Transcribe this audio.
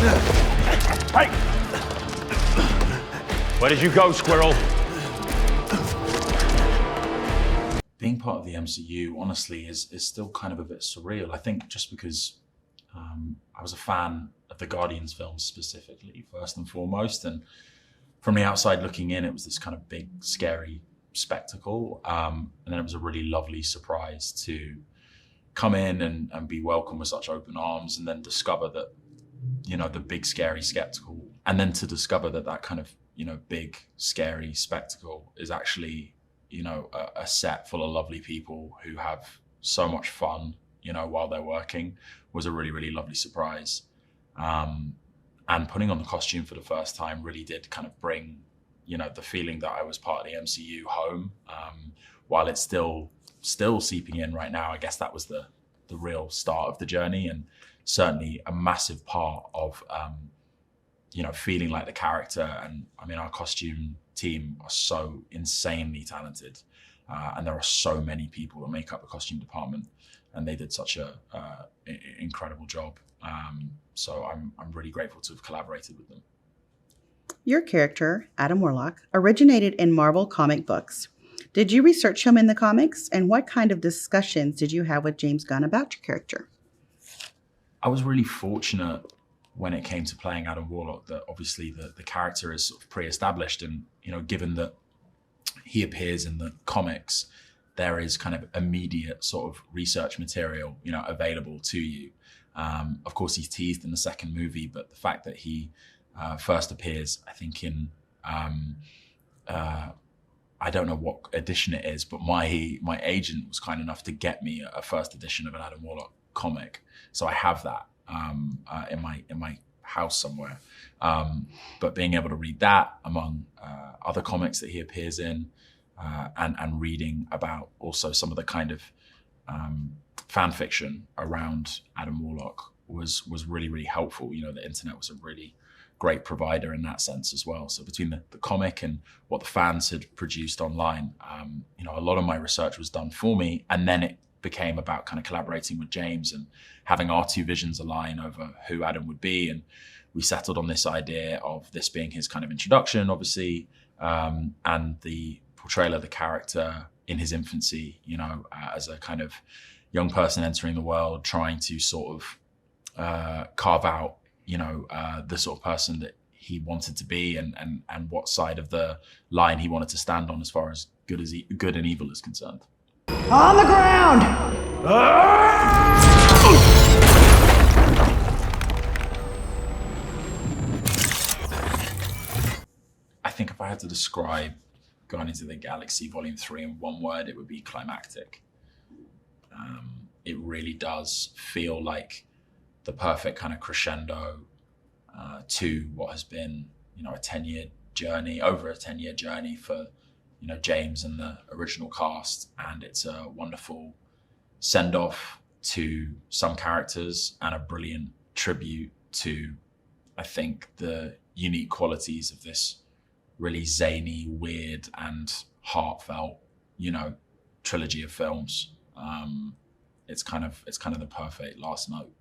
Hey! Where did you go, Squirrel? Being part of the MCU, honestly, is still kind of a bit surreal. I think just because I was a fan of the Guardians films specifically, first and foremost, and from the outside looking in, it was this kind of big, scary spectacle. And then it was a really lovely surprise to come in and be welcomed with such open arms, and then discover that, you know, the big, scary spectacle, and then to discover that that kind of, you know, big, scary spectacle is actually, you know, a set full of lovely people who have so much fun, you know, while they're working, was a really, really lovely surprise. And putting on the costume for the first time really did kind of bring, you know, the feeling that I was part of the MCU home. While it's still seeping in right now, I guess that was the real start of the journey, and certainly a massive part of, you know, feeling like the character. And I mean, our costume team are so insanely talented, and there are so many people that make up the costume department, and they did such a incredible job. So I'm really grateful to have collaborated with them. Your character, Adam Warlock, originated in Marvel comic books. Did you research him in the comics, and what kind of discussions did you have with James Gunn about your character? I was really fortunate when it came to playing Adam Warlock that obviously the character is sort of pre-established, and, you know, given that he appears in the comics, there is kind of immediate sort of research material, you know, available to you. Of course, he's teased in the second movie, but the fact that he first appears, I think, in I don't know what edition it is, but my agent was kind enough to get me a first edition of an Adam Warlock comic, so I have that in my house somewhere. But being able to read that among other comics that he appears in, and reading about also some of the kind of fan fiction around Adam Warlock was really, really helpful. You know, the internet was a really great provider in that sense as well. So between the comic and what the fans had produced online, you know, a lot of my research was done for me, and then it became about kind of collaborating with James and having our two visions align over who Adam would be. And we settled on this idea of this being his kind of introduction, obviously, and the portrayal of the character in his infancy, you know, as a kind of young person entering the world, trying to sort of carve out, you know, the sort of person that he wanted to be, and what side of the line he wanted to stand on as far as good and evil is concerned. On the ground! I think if I had to describe Guardians of the Galaxy Volume 3 in one word, it would be climactic. It really does feel like the perfect kind of crescendo to what has been, you know, over a 10-year journey for, you know, James and the original cast. And it's a wonderful send-off to some characters and a brilliant tribute to, I think, the unique qualities of this really zany, weird, and heartfelt, you know, trilogy of films. It's kind of the perfect last note.